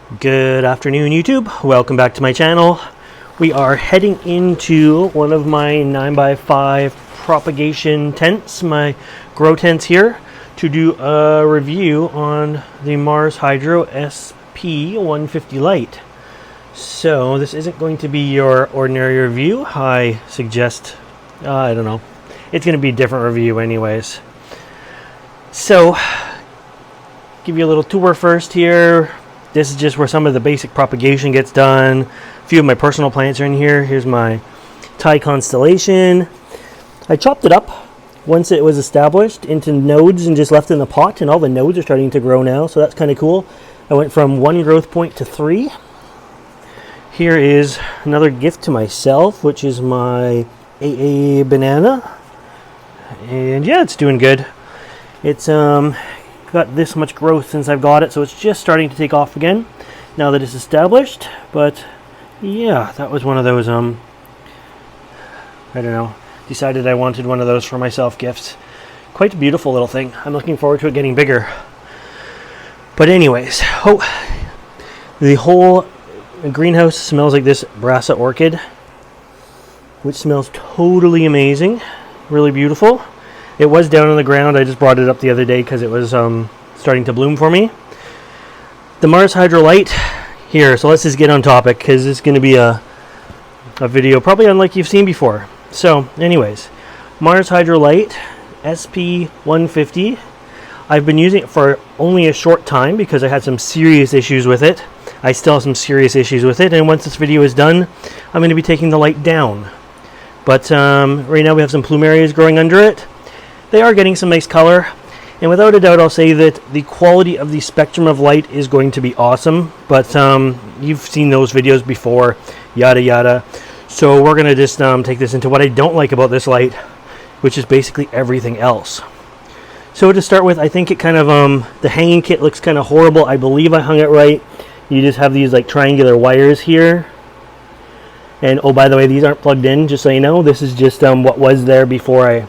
Good afternoon, YouTube. Welcome back to my channel. We are heading into one of my 9x5 propagation tents, my grow tents here, to do a review on the Marshydro SP150 light. So this isn't going to be your ordinary review. I suggest, I don't know, it's going to be a different review anyways. So, give you a little tour first here. This is just where some of the basic propagation gets done. A few of my personal plants are in here. Here's my Thai constellation. I chopped it up once it was established into nodes and just left it in the pot, and all the nodes are starting to grow now, so that's kind of cool. I went from 1 growth point to 3. Here is another gift to myself, which is my AA banana. And yeah, it's doing good. It's got this much growth since I've got it, so it's just starting to take off again now that it's established. But yeah, that was one of those I don't know, decided I wanted one of those for myself gifts. Quite a beautiful little thing. I'm looking forward to it getting bigger. But anyways, the whole greenhouse smells like this Brassa orchid, which smells totally amazing, really beautiful. It was down on the ground. I just brought it up the other day because it was starting to bloom for me. The Marshydro light here. So let's just get on topic because it's going to be a video probably unlike you've seen before. So anyways, Marshydro light SP150. I've been using it for only a short time because I had some serious issues with it. I still have some serious issues with it. And once this video is done, I'm going to be taking the light down. But right now we have some plumerias growing under it. They are getting some nice color, and without a doubt I'll say that the quality of the spectrum of light is going to be awesome, but you've seen those videos before, yada yada. So we're going to just take this into what I don't like about this light, which is basically everything else. So to start with, I think it kind of, the hanging kit looks kind of horrible. I believe I hung it right. You just have these like triangular wires here. And oh, by the way, these aren't plugged in, just so you know. This is just what was there before I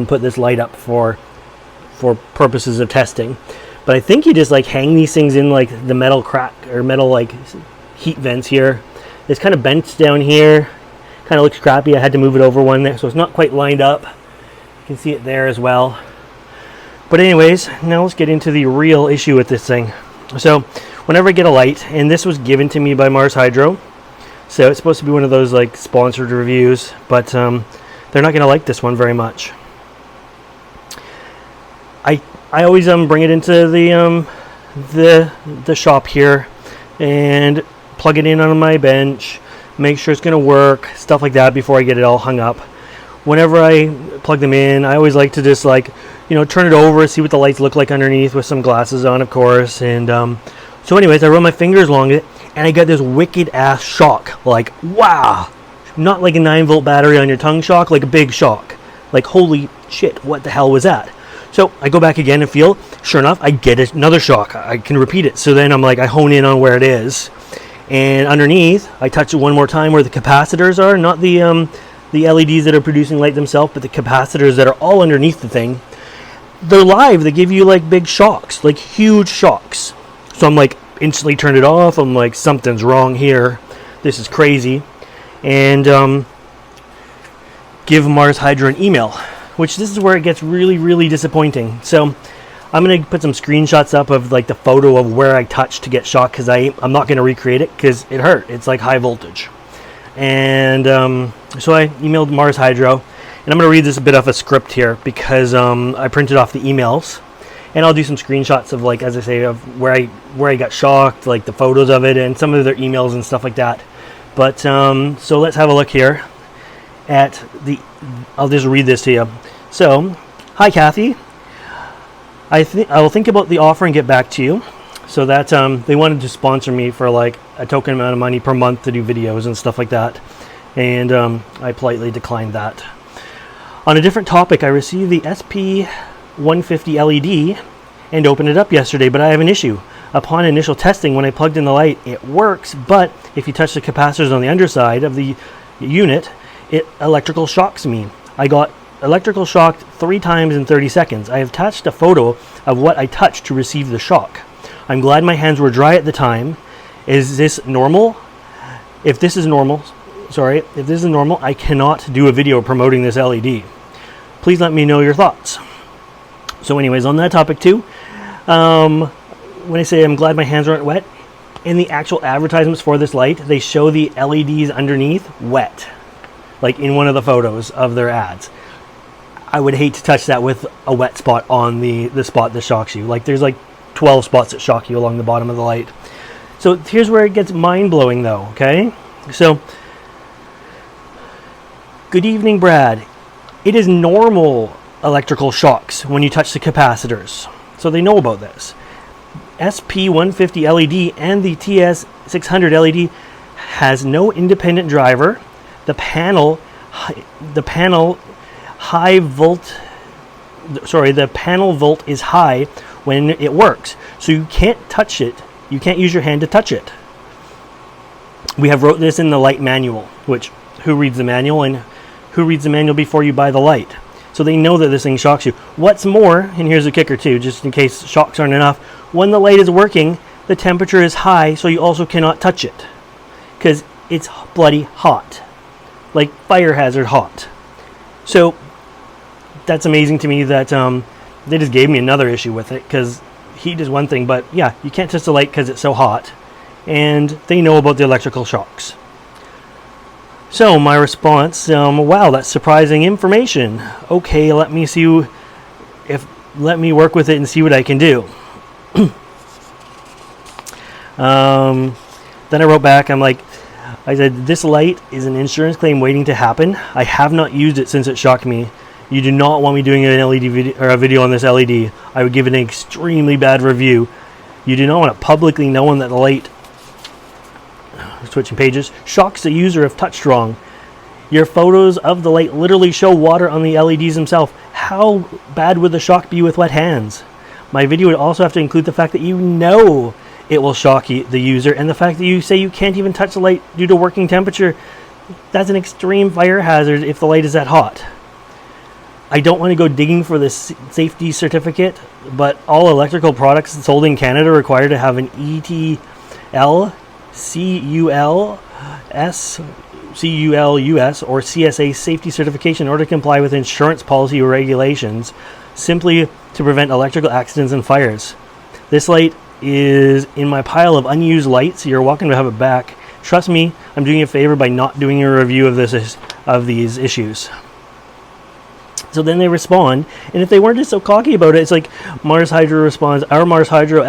put this light up for purposes of testing. But I think you just like hang these things in like the metal crack or metal like heat vents here. It's kind of bent down here, kind of looks crappy. I had to move it over one there, so it's not quite lined up. You can see it there as well. But anyways, now let's get into the real issue with this thing. So whenever I get a light, and this was given to me by Marshydro, so it's supposed to be one of those like sponsored reviews, but they're not going to like this one very much. I always bring it into the shop here and plug it in on my bench, make sure it's going to work, stuff like that before I get it all hung up. Whenever I plug them in, I always like to just like, you know, turn it over, see what the lights look like underneath with some glasses on, of course. And so anyways, I run my fingers along it and I got this wicked ass shock. Like, wow, not like a 9-volt battery on your tongue shock, like a big shock. Like, holy shit, what the hell was that? So I go back again and feel, sure enough, I get another shock. I can repeat it. So then I'm like, I hone in on where it is. And underneath, I touch it one more time where the capacitors are, not the LEDs that are producing light themselves, but the capacitors that are all underneath the thing. They're live. They give you like big shocks, like huge shocks. So I'm like, instantly turned it off. I'm like, something's wrong here. This is crazy. And give Marshydro an email. Which this is where it gets really, really disappointing. So I'm going to put some screenshots up of like the photo of where I touched to get shocked, because I'm not going to recreate it because it hurt. It's like high voltage. And so I emailed Marshydro, and I'm going to read this a bit off a script here because I printed off the emails, and I'll do some screenshots of, like, as I say, of where I got shocked, like the photos of it and some of their emails and stuff like that. But so let's have a look here at I'll just read this to you. So, hi Kathy, I will think about the offer and get back to you. So that they wanted to sponsor me for like a token amount of money per month to do videos and stuff like that, and I politely declined that. On a different topic, I received the SP150 LED and opened it up yesterday, but I have an issue. Upon initial testing, when I plugged in the light, it works, but if you touch the capacitors on the underside of the unit, it electrical shocks me. I got electrical shocked 3 times in 30 seconds. I have attached a photo of what I touched to receive the shock. I'm glad my hands were dry at the time Is this normal? If this is normal, I cannot do a video promoting this LED. Please let me know your thoughts. So anyways, on that topic too, when I say I'm glad my hands aren't wet, in the actual advertisements for this light, they show the LEDs underneath wet, like in one of the photos of their ads. I would hate to touch that with a wet spot on the spot that shocks you. Like there's like 12 spots that shock you along the bottom of the light. So here's where it gets mind-blowing though, okay? So, good evening, Brad. It is normal electrical shocks when you touch the capacitors. So they know about this. SP150 LED and the TS600 LED has no independent driver. The panel volt is high when it works. So you can't touch it. You can't use your hand to touch it. We have wrote this in the light manual, which who reads the manual and who reads the manual before you buy the light? So they know that this thing shocks you. What's more, and here's the kicker too, just in case shocks aren't enough, when the light is working, the temperature is high, so you also cannot touch it because it's bloody hot, like fire hazard hot. So that's amazing to me that they just gave me another issue with it, because heat is one thing, but yeah, you can't touch the light because it's so hot, and they know about the electrical shocks. So my response, wow, that's surprising information. Okay, let me work with it and see what I can do. Then I wrote back, I said, this light is an insurance claim waiting to happen. I have not used it since it shocked me. You do not want me doing an LED video, or a video on this LED. I would give it an extremely bad review. You do not want it publicly known that the light, switching pages, shocks the user if touched wrong. Your photos of the light literally show water on the LEDs themselves. How bad would the shock be with wet hands? My video would also have to include the fact that you know it will shock the user, and the fact that you say you can't even touch the light due to working temperature. That's an extreme fire hazard if the light is that hot. I don't want to go digging for this safety certificate, but all electrical products sold in Canada require to have an ETL, CULUS, or CSA safety certification in order to comply with insurance policy or regulations, simply to prevent electrical accidents and fires. This light is in my pile of unused lights. You're welcome to have it back. Trust me, I'm doing you a favor by not doing a review of these issues. So then they respond, and if they weren't just so cocky about it, it's like Marshydro responds, our Marshydro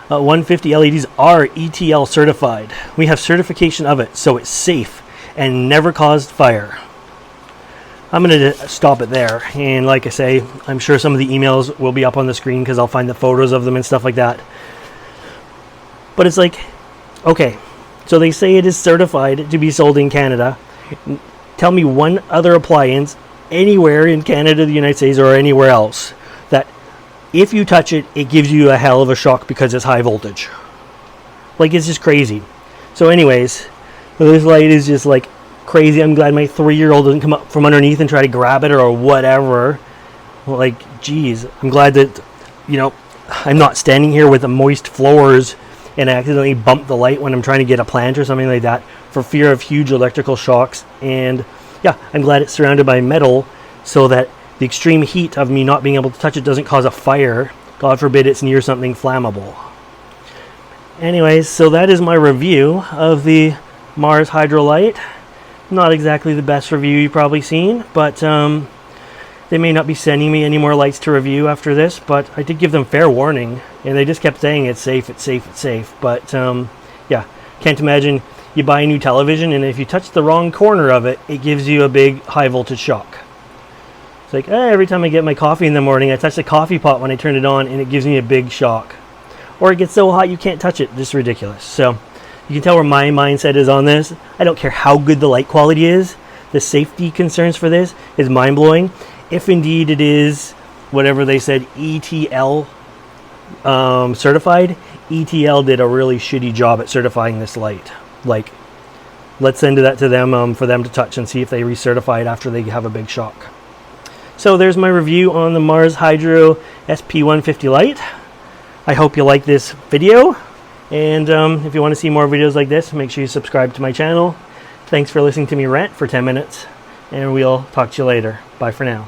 SP150 LEDs are ETL certified. We have certification of it, so it's safe and never caused fire. I'm going to stop it there, and like I say, I'm sure some of the emails will be up on the screen because I'll find the photos of them and stuff like that. But it's like, okay, so they say it is certified to be sold in Canada. Tell me one other appliance anywhere in Canada, the United States, or anywhere else that if you touch it, it gives you a hell of a shock because it's high voltage. Like, it's just crazy. So anyways, this light is just like crazy. I'm glad my 3-year-old doesn't come up from underneath and try to grab it or whatever. Like, geez, I'm glad that, I'm not standing here with the moist floors and I accidentally bump the light when I'm trying to get a plant or something like that for fear of huge electrical shocks. And yeah, I'm glad it's surrounded by metal so that the extreme heat of me not being able to touch it doesn't cause a fire. God forbid it's near something flammable. Anyways, so that is my review of the Marshydro light. Not exactly the best review you've probably seen, but they may not be sending me any more lights to review after this, but I did give them fair warning, and they just kept saying it's safe, it's safe, it's safe. But yeah, can't imagine you buy a new television, and if you touch the wrong corner of it, it gives you a big high voltage shock. It's like, every time I get my coffee in the morning, I touch the coffee pot when I turn it on, and it gives me a big shock. Or it gets so hot you can't touch it. Just ridiculous. So you can tell where my mindset is on this. I don't care how good the light quality is. The safety concerns for this is mind-blowing. If indeed it is whatever they said, ETL certified, ETL did a really shitty job at certifying this light. Like, let's send that to them for them to touch and see if they recertify it after they have a big shock. So there's my review on the Marshydro SP150 light. I hope you like this video, And if you want to see more videos like this, make sure you subscribe to my channel. Thanks for listening to me rant for 10 minutes, and we'll talk to you later. Bye for now.